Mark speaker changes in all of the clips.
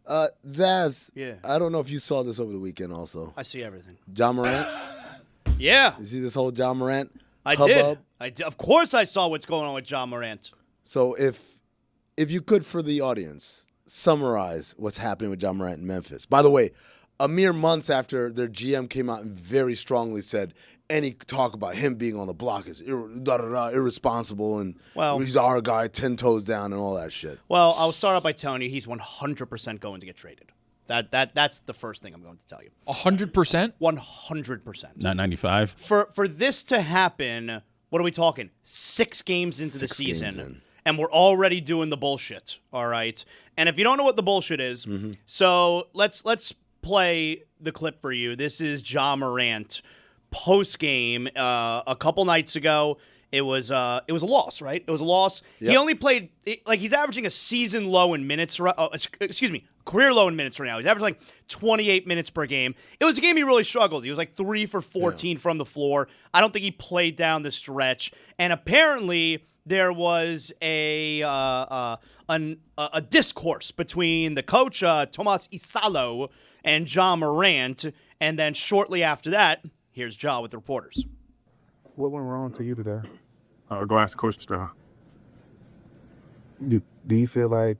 Speaker 1: Zaz.
Speaker 2: Yeah.
Speaker 1: I don't know if you saw this over the weekend also.
Speaker 2: I see everything.
Speaker 1: Ja Morant.
Speaker 2: Yeah.
Speaker 1: You see this whole Ja Morant
Speaker 2: I
Speaker 1: hubbub?
Speaker 2: did. Of course I saw what's going on with Ja Morant.
Speaker 1: So if you could, for the audience, summarize what's happening with Ja Morant in Memphis. By the way, a mere months after their GM came out and very strongly said any talk about him being on the block is irresponsible and he's our guy, 10 toes down and all that shit.
Speaker 2: Well, I'll start out by telling you he's 100% going to get traded. That's the first thing I'm going to tell you.
Speaker 3: 100%?
Speaker 2: 100%.
Speaker 4: Not 95.
Speaker 2: For this to happen, what are we talking? 6 games into the season, and we're already doing the bullshit. All right. And if you don't know what the bullshit is, so let's play the clip for you. This is Ja Morant post-game a couple nights ago. It was a loss, right? It was a loss. Yep. He only played he's averaging a season low in minutes. Career low in minutes right now. He's averaging 28 minutes per game. It was a game he really struggled. He was 3 for 14 from the floor. I don't think he played down the stretch. And apparently there was a discourse between the coach Tomas Isalo and Ja Morant, and then shortly after that, here's Ja with the reporters.
Speaker 5: What went wrong to you today?
Speaker 6: Go ask the coaching staff.
Speaker 5: Do you feel like,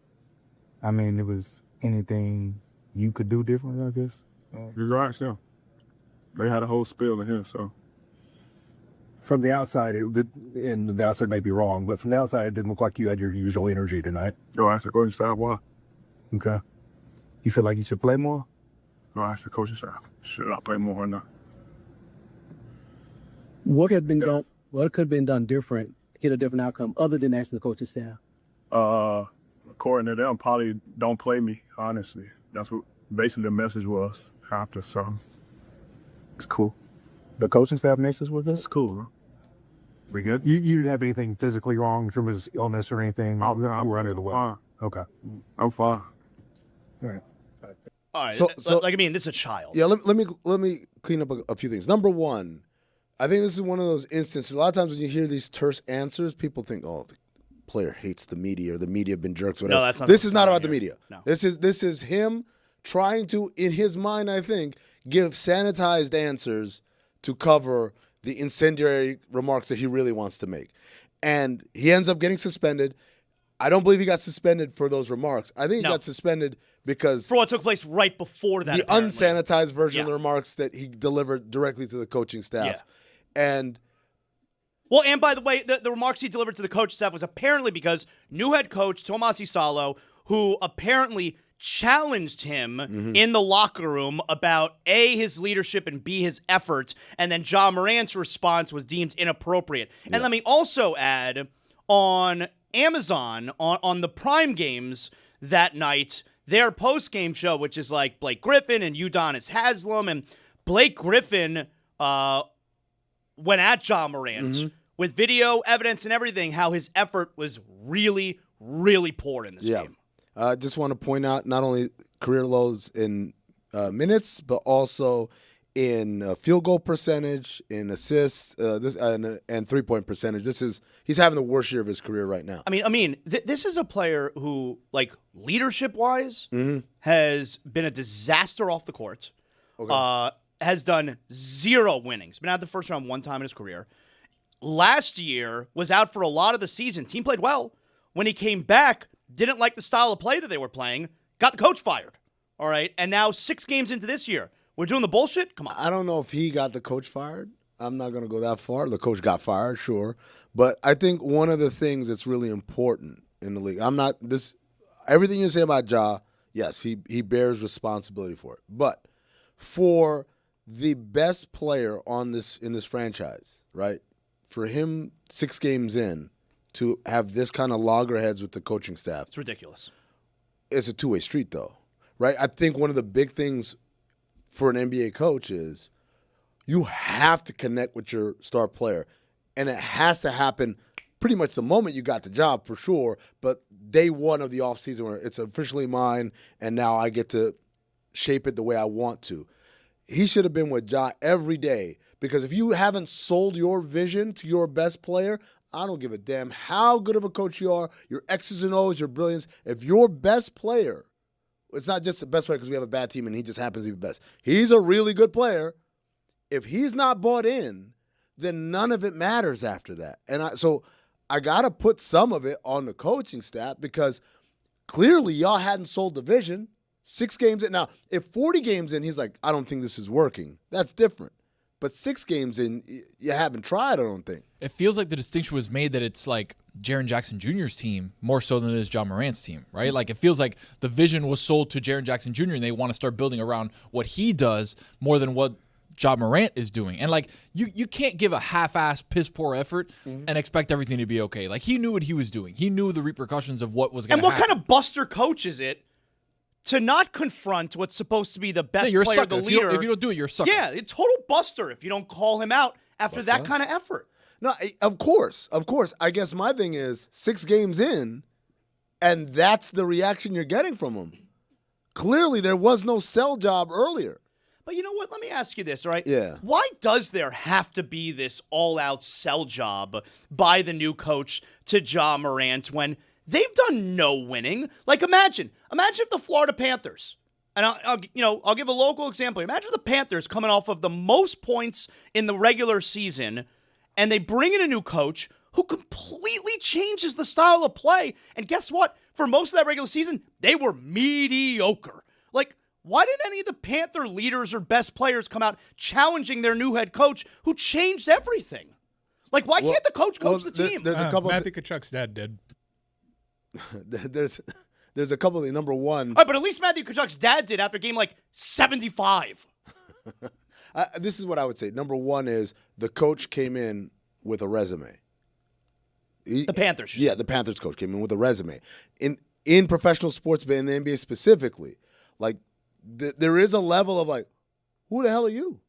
Speaker 5: it was anything you could do differently, I guess?
Speaker 6: You go ask them. They had a whole spiel in here, so.
Speaker 7: From the outside, and the outside may be wrong, but from the outside, it didn't look like you had your usual energy tonight.
Speaker 6: Go ask the coaching staff why.
Speaker 5: Okay. You feel like you should play more?
Speaker 6: Go ask the coaching staff. Should I play more or not?
Speaker 8: What could have been done different, get a different outcome, other than asking the coaching staff?
Speaker 6: According to them, probably don't play me, honestly. That's what basically the message was after, so it's cool.
Speaker 5: The coaching staff message with us?
Speaker 6: It's cool, bro.
Speaker 7: We good? You didn't have anything physically wrong in terms of his illness or anything?
Speaker 6: I'm
Speaker 7: under the weather.
Speaker 6: Okay.
Speaker 7: I'm fine.
Speaker 5: All right.
Speaker 2: All right.
Speaker 1: So
Speaker 2: this is a child.
Speaker 1: Yeah, let me clean up a few things. Number one, I think this is one of those instances. A lot of times when you hear these terse answers, people think, "Oh, the player hates the media, or the media have been jerks." Whatever.
Speaker 2: No, that's not.
Speaker 1: This is not about the media.
Speaker 2: No.
Speaker 1: This is him trying to, in his mind, I think, give sanitized answers to cover the incendiary remarks that he really wants to make, and he ends up getting suspended. I don't believe he got suspended for those remarks. I think he got suspended because
Speaker 2: for what took place right before that.
Speaker 1: The
Speaker 2: apparently.
Speaker 1: unsanitized version of the remarks that he delivered directly to the coaching staff.
Speaker 2: Yeah.
Speaker 1: And
Speaker 2: by the way, the remarks he delivered to the coaching staff was apparently because new head coach Tomas Isalo, who apparently challenged him in the locker room about A, his leadership, and B, his effort, and then Ja Morant's response was deemed inappropriate. And let me also add, on Amazon, on the Prime Games that night, their post-game show, which is like Blake Griffin and Udonis Haslem, and Blake Griffin went at Ja Morant with video evidence and everything, how his effort was really, really poor in this game.
Speaker 1: I just want to point out not only career lows in minutes, but also in field goal percentage, in assists, and three-point percentage. He's having the worst year of his career right now.
Speaker 2: This is a player who, leadership-wise, has been a disaster off the court.
Speaker 1: Okay.
Speaker 2: Has done 0 winnings. Been out the first round one time in his career. Last year was out for a lot of the season. Team played well. When he came back, didn't like the style of play that they were playing. Got the coach fired. All right. And now 6 games into this year, we're doing the bullshit? Come on.
Speaker 1: I don't know if he got the coach fired. I'm not going to go that far. The coach got fired, sure. But I think one of the things that's really important in the league, everything you say about Ja, yes, he bears responsibility for it. But for the best player in this franchise, right? For him, 6 games in, to have this kind of loggerheads with the coaching staff.
Speaker 2: It's ridiculous.
Speaker 1: It's a two-way street, though, right? I think one of the big things for an NBA coach is you have to connect with your star player, and it has to happen pretty much the moment you got the job, for sure, but day one of the offseason where it's officially mine, and now I get to shape it the way I want to. He should have been with Ja every day, because if you haven't sold your vision to your best player, I don't give a damn how good of a coach you are, your X's and O's, your brilliance. If your best player It's not just the best player because we have a bad team and he just happens to be the best. He's a really good player. If he's not bought in, then none of it matters after that. And so I got to put some of it on the coaching staff because clearly y'all hadn't sold the vision. 6 games in. Now, if 40 games in, he's like, I don't think this is working. That's different. But 6 games in, you haven't tried, I don't think.
Speaker 3: It feels like the distinction was made that it's like Jaren Jackson Jr.'s team more so than it is Ja Morant's team, right? Like it feels like the vision was sold to Jaren Jackson Jr. and they want to start building around what he does more than what Ja Morant is doing. And like you can't give a half-assed, piss-poor effort and expect everything to be okay. Like he knew what he was doing. He knew the repercussions of what was going to happen.
Speaker 2: And what kind of buster coach is it to not confront what's supposed to be the best
Speaker 3: you're
Speaker 2: player,
Speaker 3: a sucker.
Speaker 2: the leader?
Speaker 3: If you don't do it, you're a sucker.
Speaker 2: Yeah, it's total buster if you don't call him out after that kind of effort.
Speaker 1: No, of course. I guess my thing is 6 games in, and that's the reaction you're getting from him. Clearly, there was no sell job earlier.
Speaker 2: But you know what? Let me ask you this, all right?
Speaker 1: Yeah.
Speaker 2: Why does there have to be this all-out sell job by the new coach to Ja Morant when they've done no winning? Like, imagine if the Florida Panthers, and I'll give a local example. Imagine the Panthers coming off of the most points in the regular season, and they bring in a new coach who completely changes the style of play. And guess what? For most of that regular season, they were mediocre. Like, why didn't any of the Panther leaders or best players come out challenging their new head coach who changed everything? Like, why can't the coach coach the team?
Speaker 1: There's a couple.
Speaker 4: Matthew Tkachuk's dad did.
Speaker 1: There's a couple of things. Number one.
Speaker 2: All right, but at least Matthew Tkachuk's dad did after game like 75.
Speaker 1: This is what I would say. Number one is the coach came in with a resume.
Speaker 2: The Panthers.
Speaker 1: Yeah, the Panthers coach came in with a resume. In professional sports, but in the NBA specifically, like there is a level of like, who the hell are you?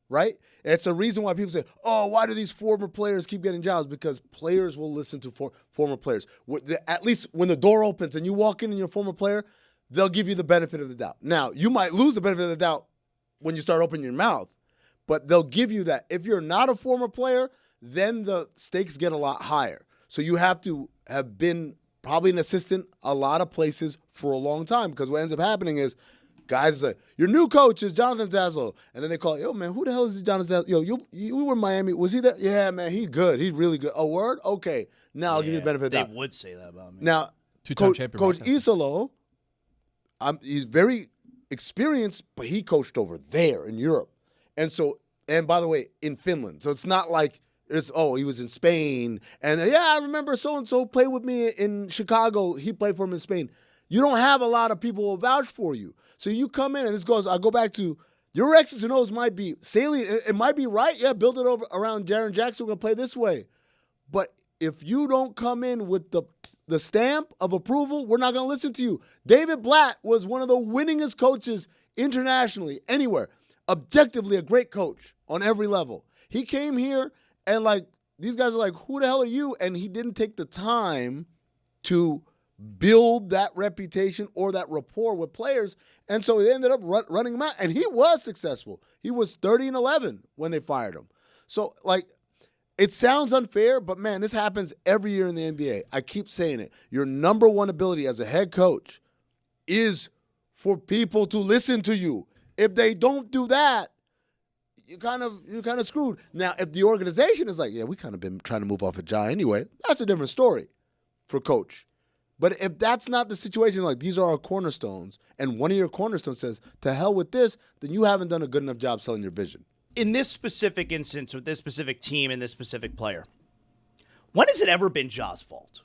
Speaker 1: Right? It's a reason why people say, oh, why do these former players keep getting jobs? Because players will listen to former players. At least when the door opens and you walk in and you're a former player, they'll give you the benefit of the doubt. Now, you might lose the benefit of the doubt when you start opening your mouth, but they'll give you that. If you're not a former player, then the stakes get a lot higher. So you have to have been probably an assistant a lot of places for a long time, because what ends up happening is guys say, your new coach is Jonathan Zaslow. And then they call, yo, man, who the hell is Jonathan Zaslow? Yo, you were in Miami. Was he there? Yeah, man, he's good. He's really good. A word? Okay. Now I'll give you the benefit of the doubt.
Speaker 2: They would say that about me.
Speaker 1: Now,
Speaker 3: Two-time champion.
Speaker 1: Coach Isalo, he's very experienced, but he coached over there in Europe. And by the way, in Finland. So it's not like he was in Spain. And I remember so-and-so played with me in Chicago. He played for him in Spain. You don't have a lot of people who will vouch for you. So you come in, and I go back to, your X's and O's might be salient. It might be right. Yeah, build it over around Jaren Jackson. We're going to play this way. But if you don't come in with the stamp of approval, we're not going to listen to you. David Blatt was one of the winningest coaches internationally, anywhere. Objectively a great coach on every level. He came here, and these guys are like, who the hell are you? And he didn't take the time to build that reputation or that rapport with players. And so they ended up running him out. And he was successful. He was 30-11 when they fired him. So, it sounds unfair, but, man, this happens every year in the NBA. I keep saying it. Your number one ability as a head coach is for people to listen to you. If they don't do that, you're kind of screwed. Now, if the organization is like, yeah, we kind of been trying to move off of Ja anyway, that's a different story for coach. But if that's not the situation, like these are our cornerstones, and one of your cornerstones says, to hell with this, then you haven't done a good enough job selling your vision.
Speaker 2: In this specific instance with this specific team and this specific player, when has it ever been Ja's fault?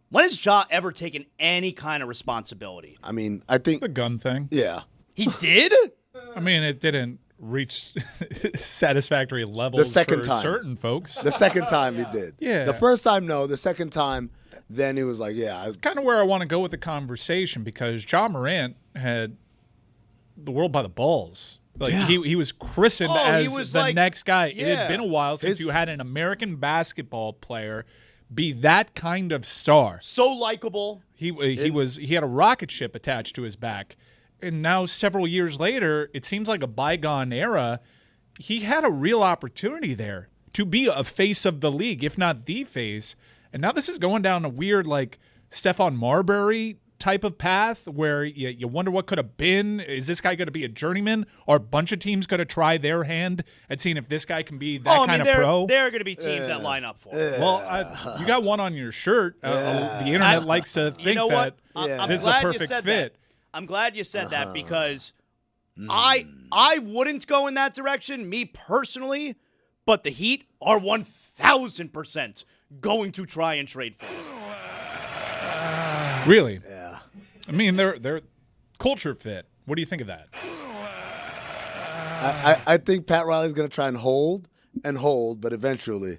Speaker 2: When has Ja ever taken any kind of responsibility?
Speaker 1: I mean, I think
Speaker 4: The gun thing.
Speaker 1: Yeah.
Speaker 2: He did?
Speaker 4: I mean, it didn't reach satisfactory levels
Speaker 1: The second
Speaker 4: for
Speaker 1: time.
Speaker 4: certain folks.
Speaker 1: The second time he did.
Speaker 4: Yeah.
Speaker 1: The first time, no. The second time, then he was like, yeah.
Speaker 4: It's kind of where I want to go with the conversation, because Ja Morant had the world by the balls. He was christened as the next guy.
Speaker 2: Yeah.
Speaker 4: It had been a while since you had an American basketball player be that kind of star.
Speaker 2: So likable.
Speaker 4: He had a rocket ship attached to his back. And now, several years later, it seems like a bygone era. He had a real opportunity there to be a face of the league, if not the face. And now this is going down a weird, Stephon Marbury type of path where you wonder what could have been? Is this guy going to be a journeyman? Or a bunch of teams going to try their hand at seeing if this guy can be that kind of pro?
Speaker 2: There are going to be teams that line up for it.
Speaker 4: Well, you got one on your shirt. The internet likes to think that this is a perfect fit.
Speaker 2: I'm glad you said that because I wouldn't go in that direction, me personally, but the Heat are 1,000% going to try and trade for him.
Speaker 4: Really?
Speaker 1: Yeah.
Speaker 4: I mean, they're culture fit. What do you think of that?
Speaker 1: I think Pat Riley's going to try and hold, but eventually.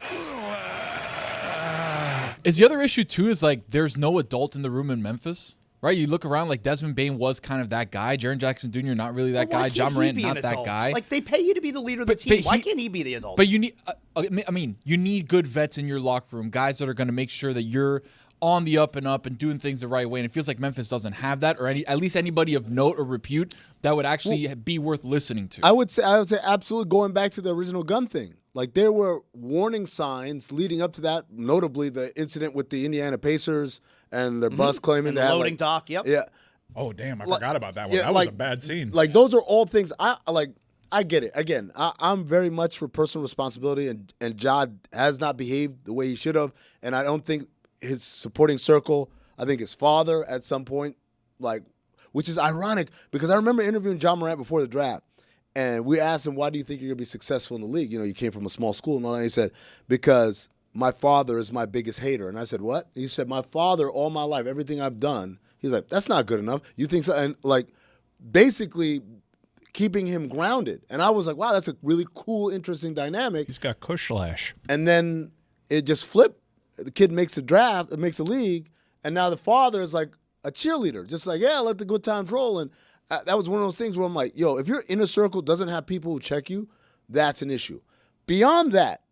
Speaker 3: Is the other issue, too, is like there's no adult in the room in Memphis? Right, you look around like Desmond Bane was kind of that guy. Jaren Jackson Jr. not really that guy. Ja Morant not that guy.
Speaker 2: Like they pay you to be the leader of the team. Why can't he be the adult?
Speaker 3: But you need, I mean, you need good vets in your locker room, guys that are going to make sure that you're on the up and up and doing things the right way. And it feels like Memphis doesn't have that, or at least anybody of note or repute that would actually be worth listening to.
Speaker 1: I would say absolutely going back to the original gun thing. Like there were warning signs leading up to that, notably the incident with the Indiana Pacers and their bus claiming
Speaker 2: the
Speaker 1: that
Speaker 2: loading dock. Yep.
Speaker 1: Yeah.
Speaker 4: Oh damn! I forgot about that one.
Speaker 1: Yeah,
Speaker 4: that was a bad scene.
Speaker 1: Like those are all things I get it. Again, I'm very much for personal responsibility, and Ja has not behaved the way he should have, and I don't think his supporting circle. I think his father at some point, which is ironic because I remember interviewing Ja Morant before the draft, and we asked him, "Why do you think you're going to be successful in the league? You know, you came from a small school," and all that. And he said, "Because my father is my biggest hater." And I said, "What?" He said, "My father, all my life, everything I've done." He's like, "That's not good enough. You think so?" And basically keeping him grounded. And I was like, wow, that's a really cool, interesting dynamic.
Speaker 4: He's got Kushlash.
Speaker 1: And then it just flipped. The kid makes a draft, makes a league, and now the father is like a cheerleader. Just like, yeah, let the good times roll. And that was one of those things where I'm like, yo, if your inner circle doesn't have people who check you, that's an issue. Beyond that,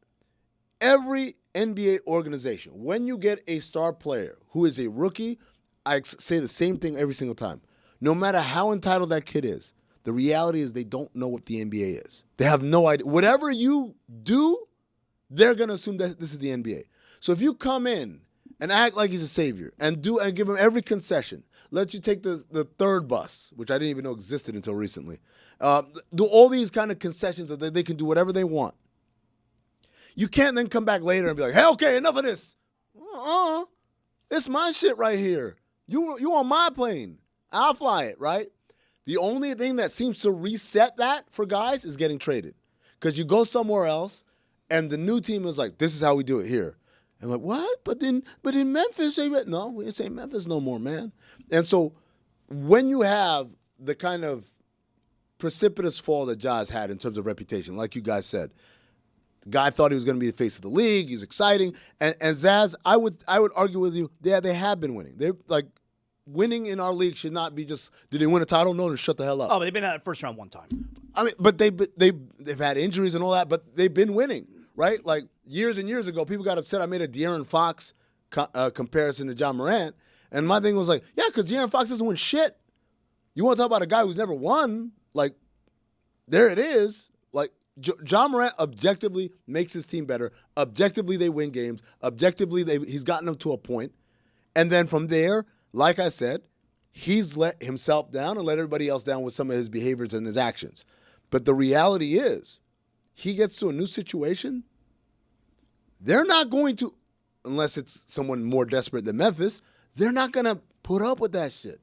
Speaker 1: every NBA organization, when you get a star player who is a rookie, I say the same thing every single time. No matter how entitled that kid is, the reality is they don't know what the NBA is. They have no idea. Whatever you do, they're going to assume that this is the NBA. So if you come in and act like he's a savior and give him every concession, let you take the third bus, which I didn't even know existed until recently, do all these kind of concessions that they can do whatever they want. You can't then come back later and be like, hey, okay, enough of this. It's my shit right here. You on my plane. I'll fly it, right? The only thing that seems to reset that for guys is getting traded. Because you go somewhere else, and the new team is like, this is how we do it here. And like, what? But in Memphis, no, we ain't saying Memphis no more, man. And so when you have the kind of precipitous fall that Ja's had in terms of reputation, like you guys said, the guy thought he was going to be the face of the league. He's exciting. And Zaz, I would argue with you, yeah, they have been winning. They're like, winning in our league should not be just, did they win a title? No, then shut the hell up.
Speaker 2: Oh, but they've been at the first round one time.
Speaker 1: I mean, but they've had injuries and all that, but they've been winning, right? Like years and years ago, people got upset. I made a De'Aaron Fox comparison to Ja Morant, and my thing was like, yeah, because De'Aaron Fox doesn't win shit. You want to talk about a guy who's never won? Like, there it is. Like, Ja Morant objectively makes his team better. Objectively, they win games. Objectively, he's gotten them to a point. And then from there, like I said, he's let himself down and let everybody else down with some of his behaviors and his actions. But the reality is, he gets to a new situation, they're not going to, unless it's someone more desperate than Memphis, they're not going to put up with that shit.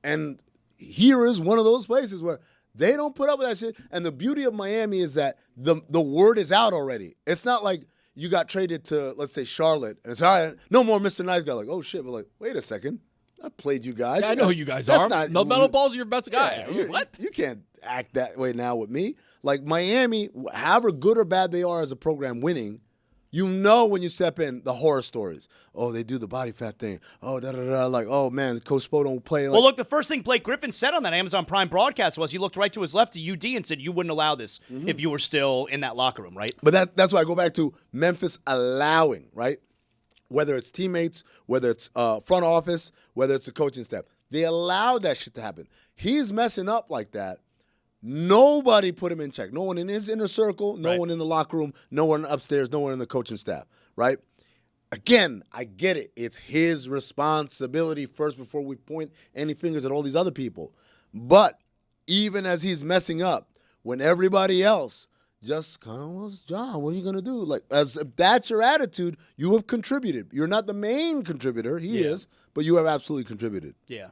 Speaker 1: And here is one of those places where they don't put up with that shit. And the beauty of Miami is that the word is out already. It's not like you got traded to, let's say, Charlotte, and it's all right, no more Mr. Nice Guy. Like, oh shit, but like, wait a second. I played you guys.
Speaker 3: Yeah, I know who you guys are. No Metal Ball's your best guy.
Speaker 1: Yeah,
Speaker 3: what?
Speaker 1: You can't act that way now with me. Like Miami, however good or bad they are as a program winning, you know when you step in the horror stories. Oh, they do the body fat thing. Oh, da-da-da. Like, oh, man, Coach Spo don't play. Like,
Speaker 2: well, look, the first thing Blake Griffin said on that Amazon Prime broadcast was he looked right to his left to UD and said you wouldn't allow this if you were still in that locker room, right?
Speaker 1: But that's why I go back to Memphis allowing, right? Whether it's teammates, whether it's front office, whether it's the coaching staff. They allowed that shit to happen. He's messing up like that. Nobody put him in check. No one in his inner circle, no one in the locker room, no one upstairs, no one in the coaching staff, right? Again, I get it. It's his responsibility first before we point any fingers at all these other people. But even as he's messing up, when everybody else just kind of was, Ja, what are you going to do? Like, as if that's your attitude, you have contributed. You're not the main contributor. He is, but you have absolutely contributed.
Speaker 2: Yeah.